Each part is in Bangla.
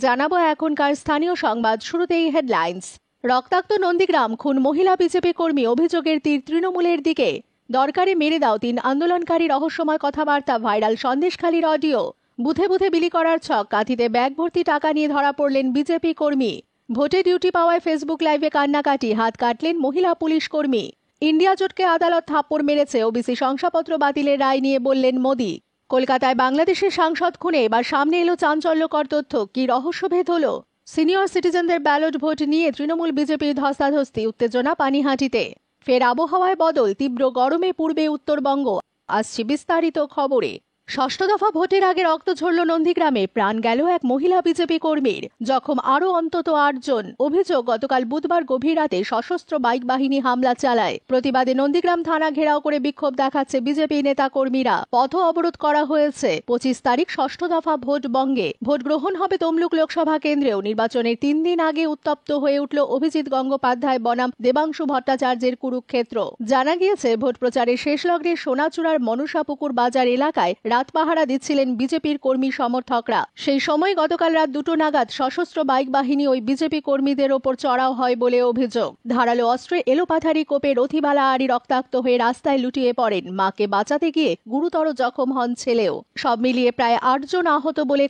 জানাবো এখনকার স্থানীয় সংবাদ। শুরুতেই হেডলাইন্স। রক্তাক্ত নন্দীগ্রাম, খুন মহিলা বিজেপি কর্মী, অভিযোগের তীর তৃণমূলের দিকে। দরকারে মেরে দাও, 3 আন্দোলনকারী রহস্যময় কথাবার্তা ভাইরাল। সন্দেশখালীর অডিও। বুথে বুথে বিলি করার ছক, কাঁথিতে ব্যাগ ভর্তি টাকা নিয়ে ধরা পড়লেন বিজেপি কর্মী। ভোটে ডিউটি পাওয়ায় ফেসবুক লাইভে কান্নাকাটি, হাত কাটলেন মহিলা পুলিশ কর্মী। ইন্ডিয়া জোটকে আদালত থাপ্পড় মেরেছে, ওবিসি শংসাপত্র বাতিলের রায় নিয়ে বললেন মোদি। কলকাতায় বাংলাদেশের সাংসদ খুনে এবার সামনে এলো চাঞ্চল্যকর তথ্য, কি রহস্যভেদ হলো? সিনিয়র সিটিজেনদের ব্যালট ভোট নিয়ে তৃণমূল বিজেপির ধস্তাধস্তি, উত্তেজনা পানিহাটিতে। ফের আবহাওয়ায় বদল, তীব্র গরমে পূর্বে উত্তরবঙ্গ। আসছি বিস্তারিত খবরে। ষষ্ঠ দফা ভোটের আগে রক্ত ঝরল নন্দীগ্রামে, প্রাণ গেল এক মহিলা বিজেপি কর্মীর, জখম আরও অন্তত 8 জন। অভিযোগ, গতকাল বুধবার গভীর রাতে সশস্ত্র বাইক বাহিনী হামলা চালায়। প্রতিবাদে নন্দীগ্রাম থানা ঘেরাও করে বিক্ষোভ দেখাচ্ছে বিজেপি নেতা কর্মীরা। পথ অবরোধ করা হয়েছে। 25 তারিখ ষষ্ঠ দফা ভোট বঙ্গে। ভোট গ্রহণ হবে তমলুক লোকসভা কেন্দ্রেও। নির্বাচনের 3 দিন আগে উত্তপ্ত হয়ে উঠল অভিজিৎ গঙ্গোপাধ্যায় বনাম দেবাংশু ভট্টাচার্যের কুরুক্ষেত্র। জানা গিয়েছে, ভোট প্রচারের শেষ লগ্নে সোনাচূড়ার মনসাপুকুর বাজার এলাকায় রাত পাহারা দিচ্ছিলেন বিজেপির কর্মী সমর্থকরা। সেই সময় গতকাল রাত 2টো নাগাদ সশস্ত্র বাইক বাহিনী ওই বিজেপি কর্মীদের ওপর চড়াও হয় বলে অভিযোগ। ধারালো অস্ত্রে এলোপাথারি কোপে রথিবালা আরি রক্তাক্ত হয়ে রাস্তায় লুটিয়ে পড়েন। মাকে বাঁচাতে গিয়ে গুরুতর জখম হন ছেলেও। সব মিলিয়ে প্রায় 8 জন আহত বলে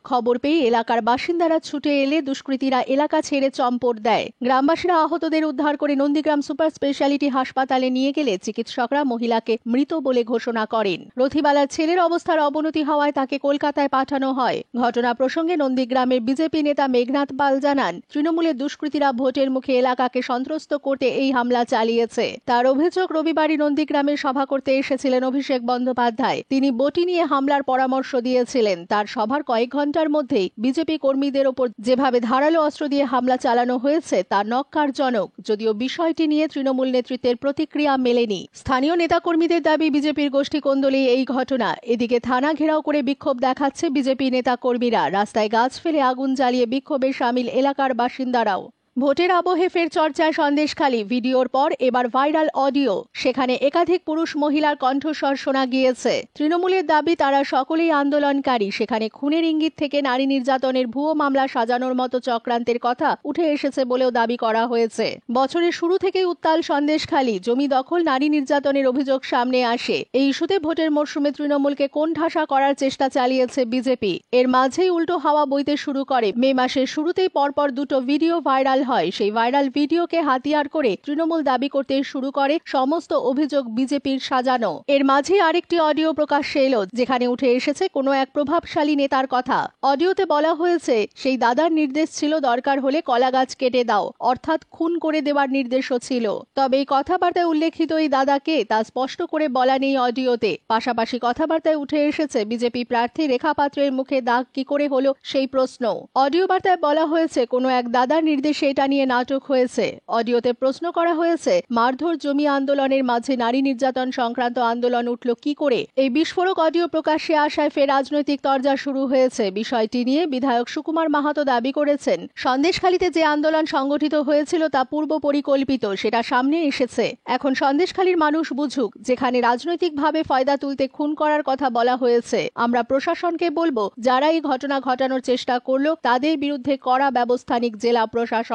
খবর পেয়ে এলাকার বাসিন্দারা ছুটে এলে দুষ্কৃতীরা এলাকা ছেড়ে চম্পট দেয়। গ্রামবাসীরা আহতদের উদ্ধার করে নন্দীগ্রাম সুপার স্পেশালিটি হাসপাতালে নিয়ে গেলে চিকিৎসকরা মহিলাকে মৃত বলে ঘোষণা করেন। রথিবালার ছেলের অবস্থার অবনতি হওয়ায় তাকে কলকাতায় পাঠানো হয়। ঘটনা প্রসঙ্গে নন্দীগ্রামের বিজেপি নেতা মেঘনাথ পাল জানান, তৃণমূলের দুষ্কৃতীরা ভোটের মুখে এলাকাকে সন্ত্রস্ত করতে এই হামলা চালিয়েছে। তার অভিযোগ, রবিবারই নন্দীগ্রামে সভা করতে এসেছিলেন অভিষেক বন্দ্যোপাধ্যায়। তিনি বটি নিয়ে হামলার পরামর্শ দিয়েছিলেন। তার সভার কয়েক ঘন্টার মধ্যেই বিজেপি কর্মীদের ওপর যেভাবে ধারালো অস্ত্র দিয়ে হামলা চালানো হয়েছে তা নক্কারজনক। যদিও বিষয়টি নিয়ে তৃণমূল নেতৃত্বের প্রতিক্রিয়া মেলেনি। স্থানীয় নেতাকর্মীদের দাবি, বিজেপির গোষ্ঠী কোন্দলেই এই ঘটনা। এদিকে থানা ঘেরাও করে বিক্ষোভ দেখাচ্ছে বিজেপি নেতা কর্মীরা। রাস্তায় গাছ ফেলে আগুন জ্বালিয়ে বিক্ষোভে সামিল এলাকার বাসিন্দারাও। ভোটের আবহে ফের চর্চায় সন্দেশখালী। ভিডিওর পর এবার ভাইরাল অডিও। সেখানে একাধিক পুরুষ মহিলার কণ্ঠস্বর শোনা গিয়েছে। তৃণমূলের দাবি, তারা সকলেই আন্দোলনকারী। সেখানে খুনের ইঙ্গিত থেকে নারী নির্যাতনের ভুয়ো মামলা সাজানোর মতো চক্রান্তের কথা উঠে এসেছে বলেও দাবি করা হয়েছে। বছরের শুরু থেকেই উত্তাল সন্দেশখালী। জমি দখল, নারী নির্যাতনের অভিযোগ সামনে আসে। এই ইস্যুতে ভোটের মরশুমে তৃণমূলকে কোণঠাসা করার চেষ্টা চালিয়েছে বিজেপি। এর মাঝেই উল্টো হাওয়া বইতে শুরু করে। মে মাসের শুরুতেই পরপর 2টো ভিডিও ভাইরাল হয়। সেই ভাইরাল ভিডিওকে হাতিয়ার করে তৃণমূল দাবি করতে শুরু করে সমস্ত অভিযোগ বিজেপির সাজানো। এর মাঝে আরেকটি অডিও প্রকাশ্যে এলো, যেখানে উঠে এসেছে কোনো এক প্রভাবশালী নেতার কথা। অডিওতে বলা হয়েছে, সেই দাদার নির্দেশ ছিল দরকার হলে কলা গাছ কেটে দাও, অর্থাৎ খুন করে দেওয়ার নির্দেশও ছিল। তবে এই কথাবার্তায় উল্লেখিত এই দাদাকে তা স্পষ্ট করে বলা নেই অডিওতে। পাশাপাশি কথাবার্তায় উঠে এসেছে বিজেপি প্রার্থী রেখা পাত্রের মুখে দাগ কি করে হলো সেই প্রশ্ন। অডিও বার্তায় বলা হয়েছে, কোনো এক দাদার নির্দেশে এটা নিয়ে নাটক হয়েছে। অডিওতে প্রশ্ন করা হয়েছে, মারধর জমি আন্দোলনের মাঝে নারী নির্যাতন সংক্রান্ত আন্দোলন উঠল কি করে? এই বিস্ফোরক অডিও প্রকাশ্যে আসায় ফের রাজনৈতিক তরজা শুরু হয়েছে। বিষয়টি নিয়ে বিধায়ক সুকুমার মাহাতো দাবি করেছেন, সন্দেশখালীতে যে আন্দোলন সংগঠিত হয়েছিল তা পূর্ব পরিকল্পিত, সেটা সামনে এসেছে। এখন সন্দেশখালীর মানুষ বুঝুক, যেখানে রাজনৈতিকভাবে ফায়দা তুলতে খুন করার কথা বলা হয়েছে। আমরা প্রশাসনকে বলবো, যারা এই ঘটনা ঘটানোর চেষ্টা করলো তাদের বিরুদ্ধে কড়া ব্যবস্থা নিক জেলা প্রশাসন।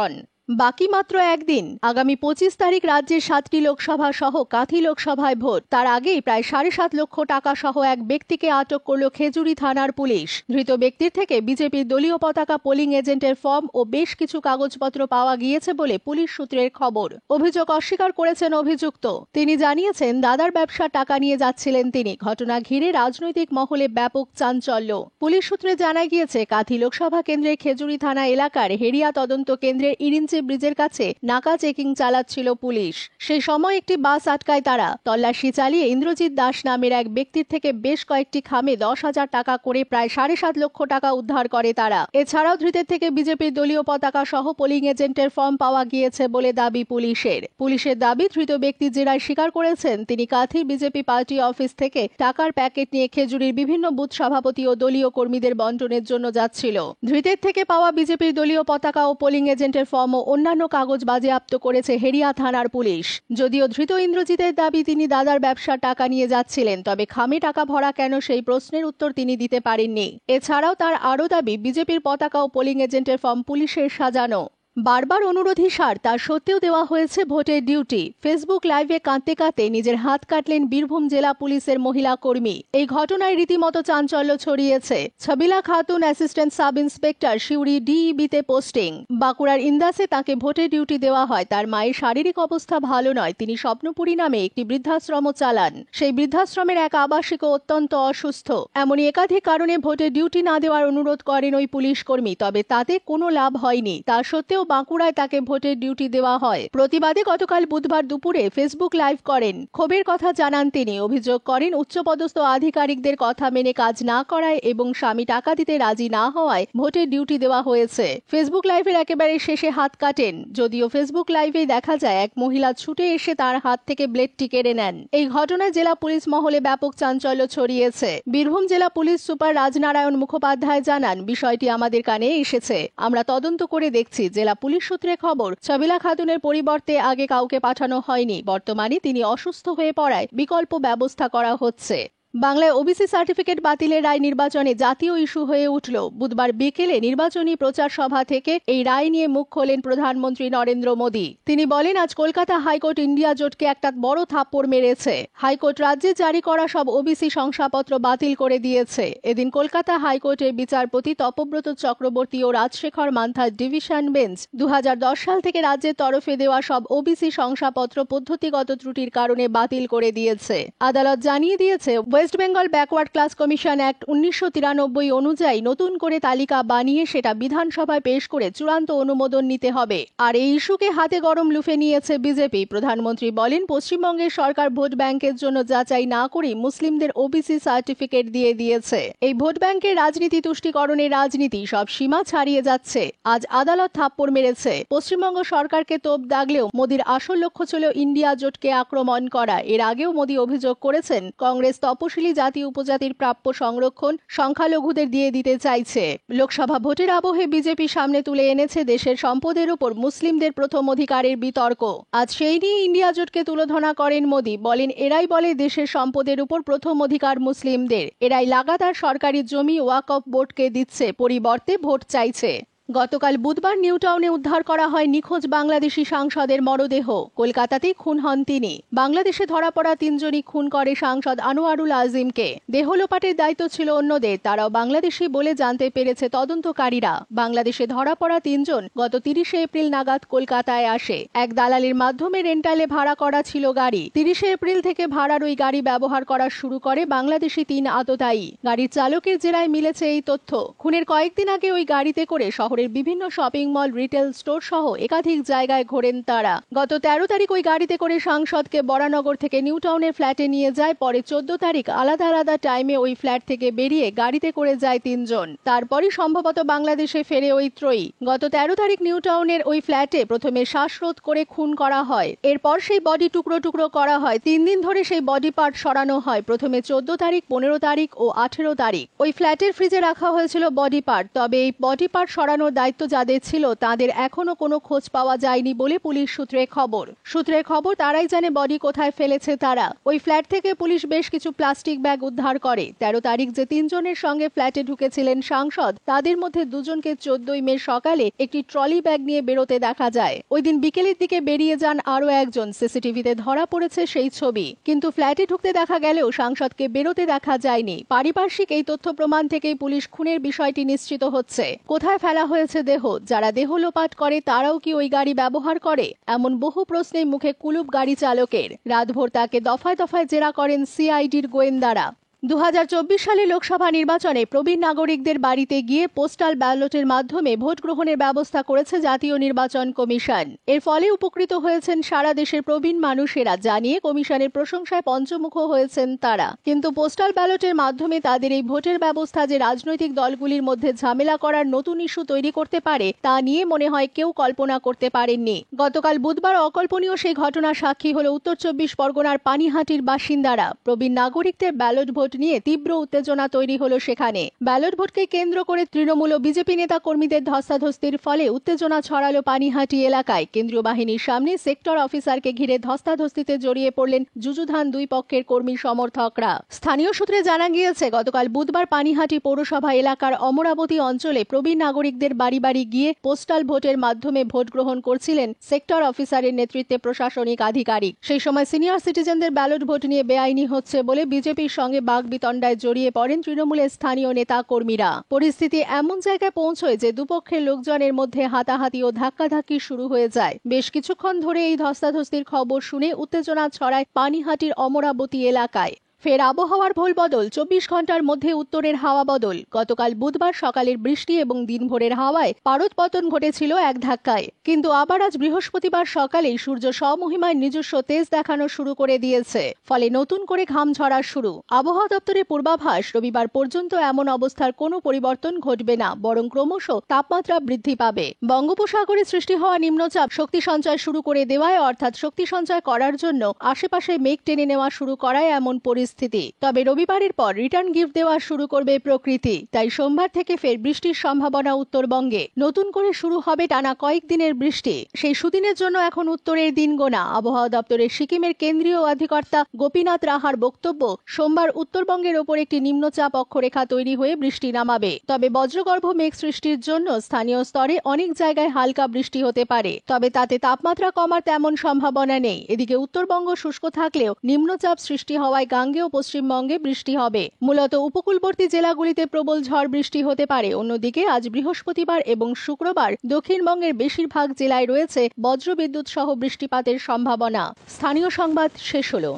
বাকি মাত্র একদিন। আগামী 25 তারিখ রাজ্যের 7টি লোকসভা সহ কাঁথি লোকসভায় ভোট। তার আগেই প্রায় 7.5 লক্ষ টাকা সহ এক ব্যক্তিকে আটক করল খেজুরি থানার পুলিশ। ধৃত ব্যক্তির থেকে বিজেপির দলীয় পতাকা, পোলিং এজেন্টের ফর্ম ও বেশ কিছু কাগজপত্র পাওয়া গিয়েছে বলে পুলিশ সূত্রের খবর। অভিযোগ অস্বীকার করেছেন অভিযুক্ত। তিনি জানিয়েছেন, দাদার ব্যবসা টাকা নিয়ে যাচ্ছিলেন তিনি। ঘটনা ঘিরে রাজনৈতিক মহলে ব্যাপক চাঞ্চল্য। পুলিশ সূত্রে জানা গিয়েছে, কাঁথি লোকসভা কেন্দ্রের খেজুরি থানা এলাকার হেরিয়া তদন্ত কেন্দ্রের ইরিঞ্চি ব্রিজের কাছে নাকা চেকিং চালাচ্ছিল পুলিশ। সেই সময় একটি বাস আটকায় তারা। তল্লাশি চালিয়ে ইন্দ্রজিৎ দাস নামের এক ব্যক্তির থেকে বেশ কয়েকটি খামে 10,000 টাকা করে প্রায় 7.5 লক্ষ টাকা উদ্ধার করে তারা। এছাড়াও ধৃতের থেকে বিজেপির দলীয় পতাকা সহ পোলিং এজেন্টের ফর্ম পাওয়া গিয়েছে বলে দাবি পুলিশের দাবি, ধৃত ব্যক্তি জেরায় স্বীকার করেছেন, তিনি কাঁথি বিজেপি পার্টি অফিস থেকে টাকার প্যাকেট নিয়ে খেজুরির বিভিন্ন বুথ সভাপতি ও দলীয় কর্মীদের বন্টনের জন্য যাচ্ছিল। ধৃতের থেকে পাওয়া বিজেপির দলীয় পতাকা ও পোলিং এজেন্টের ফর্ম অন্যান্য কাগজ বাজেয়াপ্ত করেছে হেরিয়া থানার পুলিশ। যদিও ধৃত ইন্দ্রজিতের দাবি তিনি দাদার ব্যবসার টাকা নিয়ে যাচ্ছিলেন, তবে খামে টাকা ভরা কেন সেই প্রশ্নের উত্তর তিনি দিতে পারেননি। এছাড়াও তার আরও দাবি বিজেপির পতাকা ও পোলিং এজেন্টের ফর্ম পুলিশের সাজানো। বারবার অনুরোধী সার তা সত্ত্বেও দেওয়া হয়েছে ভোটের ডিউটি। ফেসবুক লাইভে কাঁদতে কাঁদতে নিজের হাত কাটলেন বীরভূম জেলা পুলিশের মহিলা কর্মী। এই ঘটনায় রীতিমতো চাঞ্চল্য ছড়িয়েছে। ছবিলা খাতুন অ্যাসিস্ট্যান্ট সাব ইন্সপেক্টর শিউরি ডিইবিতে পোস্টিং। বাঁকুড়ার ইন্দাসে তাকে ভোটের ডিউটি দেওয়া হয়। তার মায়ের শারীরিক অবস্থা ভালো নয়। তিনি স্বপ্নপুরী নামে একটি বৃদ্ধাশ্রমও চালান। সেই বৃদ্ধাশ্রমের এক আবাসিকও অত্যন্ত অসুস্থ। এমনই একাধিক কারণে ভোটের ডিউটি না দেওয়ার অনুরোধ করেন ওই পুলিশ কর্মী, তবে তাতে কোনো লাভ হয়নি। তা সত্ত্বেও বাঁকুড়ায় তাকে ভোটের ডিউটি দেওয়া হয়। প্রতিবাদে গতকাল বুধবার দুপুরে ফেসবুক লাইভ করেন। ক্ষোভের কথা জানান তিনি। অভিযোগ করেন উচ্চপদস্থ আধিকারিকদের কথা মেনে কাজ না করায় এবং স্বামী টাকা দিতে রাজি না হওয়ায় ভোটের ডিউটি দেওয়া হয়েছে। ফেসবুক লাইভের একেবারে শেষে হাত কাটেন। যদিও ফেসবুক লাইভে দেখা যায় এক মহিলা ছুটে এসে তার হাত থেকে ব্লেডটি কেড়ে নেন। এই ঘটনায় জেলা পুলিশ মহলে ব্যাপক চাঞ্চল্য ছড়িয়েছে। বীরভূম জেলা পুলিশ সুপার রাজনারায়ণ মুখোপাধ্যায় জানান, বিষয়টি আমাদের কানে এসেছে, আমরা তদন্ত করে দেখছি। জেলা পুলিশ সূত্রে খবর, ছবিলা খাতুনের পরিবর্তে আগে কাউকে পাঠানো হয়নি। বর্তমানে তিনি অসুস্থ হয়ে পড়ায় বিকল্প ব্যবস্থা করা হচ্ছে। বাংলায় ওবিসি সার্টিফিকেট বাতিলের রায় নির্বাচনে জাতীয় ইস্যু হয়ে উঠল। বুধবার বিকেলে নির্বাচনী প্রচার সভা থেকে এই রায় নিয়ে মুখ খোলেন প্রধানমন্ত্রী নরেন্দ্র মোদী। তিনি বলেন, আজ কলকাতা হাইকোর্ট ইন্ডিয়া জোটকে একটা বড় থাপ্পড় মেরেছে। হাইকোর্ট রাজ্যে জারি করা সব ওবিসি শংসাপত্র বাতিল করে দিয়েছে। এদিন কলকাতা হাইকোর্টের বিচারপতি তপব্রত চক্রবর্তী ও রাজশেখর মান্থার ডিভিশন বেঞ্চ 2010 সাল থেকে রাজ্যের তরফে দেওয়া সব ওবিসি শংসাপত্র পদ্ধতিগত ত্রুটির কারণে বাতিল করে দিয়েছে। আদালত জানিয়ে দিয়েছে, West Bengal backward class commission act 1993 অনুযায়ী নতুন করে তালিকা বানিয়ে সেটা বিধানসভায় পেশ করে চূড়ান্ত অনুমোদন নিতে হবে। আর এই ইস্যুকে হাতে গরম লুফে নিয়েছে বিজেপি। প্রধানমন্ত্রী বলেন, পশ্চিমবঙ্গের সরকার ভোট ব্যাংকের জন্য যাচাই না করে মুসলিমদের ওবিসি সার্টিফিকেট দিয়ে দিয়েছে। এই ভোট ব্যাংকের রাজনীতি, তুষ্টিকরণের রাজনীতি সব সীমা ছাড়িয়ে যাচ্ছে। আজ আদালত থাপ্পড় মেরেছে। পশ্চিমবঙ্গ সরকারকে তোপ দাগলেও মোদির আসল লক্ষ্য ছিল ইন্ডিয়া জোটকে আক্রমণ করা। এর আগেও মোদি অভিযোগ করেছেন, কংগ্রেস তপশিলি জাতি উপজাতির প্রাপ্য সংরক্ষণ সংখ্যালঘুদের দিয়ে দিতে চাইছে। লোকসভা ভোটের আবহে বিজেপি সামনে তুলে এনেছে দেশের সম্পদের উপর মুসলিমদের প্রথম অধিকারের বিতর্ক। আজ সেই নিয়ে ইন্ডিয়া জোটকে তুলোধনা করেন মোদি। বলেন, এরাই বলে দেশের সম্পদের উপর প্রথম অধিকার মুসলিমদের। এরাই লাগাতার সরকারি জমি ওয়াকফ বোর্ডকে দিচ্ছে, পরিবর্তে ভোট চাইছে। গতকাল বুধবার নিউ টাউনে উদ্ধার করা হয় নিখোঁজ বাংলাদেশি সাংসদের মরদেহ। কলকাতাতেই খুন হন তিনি। বাংলাদেশে ধরা পড়া 3 জনই খুন করে সাংসদ আনোয়ারুল আজিমকে। দেহ লোপাটের দায়িত্ব ছিল অন্যদের, তারাও বাংলাদেশি বলে জানতে পেরেছে তদন্তকারীরা। বাংলাদেশে ধরা পড়া 3 জন গত 30 এপ্রিল নাগাদ কলকাতায় আসে। এক দালালির মাধ্যমে রেন্টালে ভাড়া করা ছিল গাড়ি। 30 এপ্রিল থেকে ভাড়ার ওই গাড়ি ব্যবহার করা শুরু করে বাংলাদেশি 3 আততায়ী। গাড়ির চালকের জেরায় মিলেছে এই তথ্য। খুনের কয়েকদিন আগে ওই গাড়িতে করে শহরের বিভিন্ন শপিং মল, রিটেল স্টোর সহ একাধিক জায়গায় ঘোরেন তারা। গত 13 তারিখ ওই গাড়িতে করে সাংসদকে বরানগর থেকে নিউ টাউনের ফ্ল্যাটে নিয়ে যায়। পরে 14 তারিখ আলাদা আলাদা টাইমে ওই ফ্ল্যাট থেকে বেরিয়ে গাড়িতে করে যায় 3 জন। তারপরই সম্ভবত বাংলাদেশে ফেরে ওই ত্রয়ী। গত 13 তারিখ নিউ টাউনের ওই ফ্ল্যাটে প্রথমে শ্বাসরোধ করে খুন করা হয়। এরপর সেই বডি টুকরো টুকরো করা হয়। 3 দিন ধরে সেই বডি পার্ট সরানো হয়। প্রথমে 14 তারিখ, 15 তারিখ ও 18 তারিখ ওই ফ্ল্যাটের ফ্রিজে রাখা হয়েছিল বডি পার্ট। তবে এই বডি পার্ট সরানোর দায়িত্ব যাদের ছিল তাদের এখনো কোনো খোঁজ পাওয়া যায়নি বলে পুলিশ সূত্রের খবর। তারাই জানে বডি কোথায় ফেলেছে তারা। ওই ফ্ল্যাট থেকে পুলিশ বেশ কিছু প্লাস্টিক ব্যাগ উদ্ধার করে। 13 তারিখ যে 3 জনের সঙ্গে ফ্ল্যাটে ঢুকেছিলেন সাংসদ, তাদের মধ্যে 2 জনকে 14 মে সকালে একটি ট্রলি ব্যাগ নিয়ে বেরোতে দেখা যায়। ওই দিন বিকেলের দিকে বেরিয়ে যান আরও একজন। সিসিটিভিতে ধরা পড়েছে সেই ছবি। কিন্তু ফ্ল্যাটে ঢুকতে দেখা গেলেও সাংসদকে বেরোতে দেখা যায়নি। পারিপার্শ্বিক এই তথ্য প্রমাণ থেকেই পুলিশ খুনের বিষয়টি নিশ্চিত হচ্ছে। কোথায় ফেলা হয়েছে দেহ? যারা দেহ লোপাট করে তারাও কি ওই গাড়ি ব্যবহার করে? এমন বহু প্রশ্নে মুখে কুলুপ গাড়ি চালকের। রাতভর তাকে দফায় দফায় জেরা করেন সিআইডির গোয়েন্দারা। 2024 সালে লোকসভা নির্বাচনে প্রবীণ নাগরিকদের বাড়িতে গিয়ে পোস্টাল ব্যালটের মাধ্যমে ভোট গ্রহণের ব্যবস্থা করেছে জাতীয় নির্বাচন কমিশন। এর ফলে উপকৃত হয়েছেন সারা দেশের প্রবীণ মানুষেরা, জানিয়ে কমিশনের প্রশংসায় পঞ্চমুখ হয়েছেন তারা। কিন্তু পোস্টাল ব্যালটের মাধ্যমে তাদের এই ভোটের ব্যবস্থা যে রাজনৈতিক দলগুলির মধ্যে ঝামেলা করার নতুন ইস্যু তৈরি করতে পারে তা নিয়ে মনে হয় কেউ কল্পনা করতে পারেননি। গতকাল বুধবার অকল্পনীয় সেই ঘটনা সাক্ষী হল উত্তর 24 পরগনার পানিহাটির বাসিন্দারা। প্রবীণ নাগরিকদের ব্যালট ভোট নিয়ে তীব্র উত্তেজনা তৈরি হলো সেখানে। ব্যালট ভোটকে কেন্দ্র করে তৃণমূল ও বিজেপি নেতা কর্মীদের ধস্তাধস্তির ফলে উত্তেজনা ছড়ালো পানিহাটি এলাকায়। কেন্দ্রীয় বাহিনীর সামনে সেক্টর অফিসারকে ঘিরে ধস্তাধস্তিতে জড়িয়ে পড়লেন যুযুধান দুই পক্ষের কর্মী সমর্থকরা। স্থানীয় সূত্রে জানা গিয়েছে, গতকাল বুধবার পানিহাটি পৌরসভা এলাকার অমরাবতী অঞ্চলে প্রবীণ নাগরিকদের বাড়ি বাড়ি গিয়ে পোস্টাল ভোটের মাধ্যমে ভোট গ্রহণ করছিলেন সেক্টর অফিসারের নেতৃত্বে প্রশাসনিক আধিকারিক। সেই সময় সিনিয়র সিটিজেনদের ব্যালট ভোট নিয়ে বেআইনি হচ্ছে বলে বিজেপির সঙ্গে বাগবিতণ্ডায় জড়িয়ে পড়েন তৃণমূলের স্থানীয় নেতা কর্মীরা। পরিস্থিতি এমন জায়গায় পৌঁছয় যে দুপক্ষের লোকজনের মধ্যে হাতাহাতি ও ধাক্কাধাক্কি শুরু হয়ে যায়। বেশ কিছুক্ষণ ধরে এই ধস্তাধস্তির খবর শুনে উত্তেজনা ছড়ায় পানিহাটির অমরাবতী এলাকায়। ফের আবহাওয়ার ভোল বদল, 24 ঘন্টার মধ্যে উত্তরের হাওয়া বদল। গতকাল বুধবার সকালের বৃষ্টি এবং দিনভরের হাওয়ায় পারদ পতন ঘটেছিল এক ধাক্কায়, কিন্তু আবার আজ বৃহস্পতিবার সকালেই সূর্য স্বমহিমায় নিজস্ব তেজ দেখানো শুরু করে দিয়েছে, ফলে নতুন করে ঘাম ঝরা শুরু। আবহাওয়া দপ্তরের পূর্বাভাস, রবিবার পর্যন্ত এমন অবস্থার কোনো পরিবর্তন ঘটবে না, বরং ক্রমশ তাপমাত্রা বৃদ্ধি পাবে। বঙ্গোপসাগরে সৃষ্টি হওয়া নিম্নচাপ শক্তি সঞ্চয় শুরু করে দেওয়ায়, অর্থাৎ শক্তি সঞ্চয় করার জন্য আশেপাশে মেঘ টেনে নেওয়া শুরু করায় এমন পরিস্থিতি। তবে রবিবারের পর রিটার্ন গিফট দেওয়া শুরু করবে প্রকৃতি। তাই সোমবার থেকে ফের বৃষ্টির সম্ভাবনা উত্তরবঙ্গে। নতুন করে শুরু হবে টানা কয়েকদিনের বৃষ্টি। সেই সুদিনের জন্য এখন উত্তরের দিন গোনা। আবহাওয়া দপ্তরের সিকিমের কেন্দ্রীয় অধিকর্তা গোপীনাথ রাহার বক্তব্য, সোমবার উত্তরবঙ্গের ওপর একটি নিম্নচাপ অক্ষরেখা তৈরি হয়ে বৃষ্টি নামাবে। তবে বজ্রগর্ভ মেঘ সৃষ্টির জন্য স্থানীয় স্তরে অনেক জায়গায় হালকা বৃষ্টি হতে পারে, তবে তাতে তাপমাত্রা কমার তেমন সম্ভাবনা নেই। এদিকে উত্তরবঙ্গ শুষ্ক থাকলেও নিম্নচাপ সৃষ্টি হওয়ায় গাঙ্গেয় পশ্চিমবঙ্গে বৃষ্টি হবে। মূলত উপকূলবর্তী জেলাগুলিতে প্রবল ঝড় বৃষ্টি হতে পারে। অন্যদিকে আজ বৃহস্পতিবার এবং শুক্রবার দক্ষিণবঙ্গের বেশিরভাগ জেলায় রয়েছে বজ্রবিদ্যুৎ সহ বৃষ্টিপাতের সম্ভাবনা। স্থানীয় সংবাদ শেষ হলো।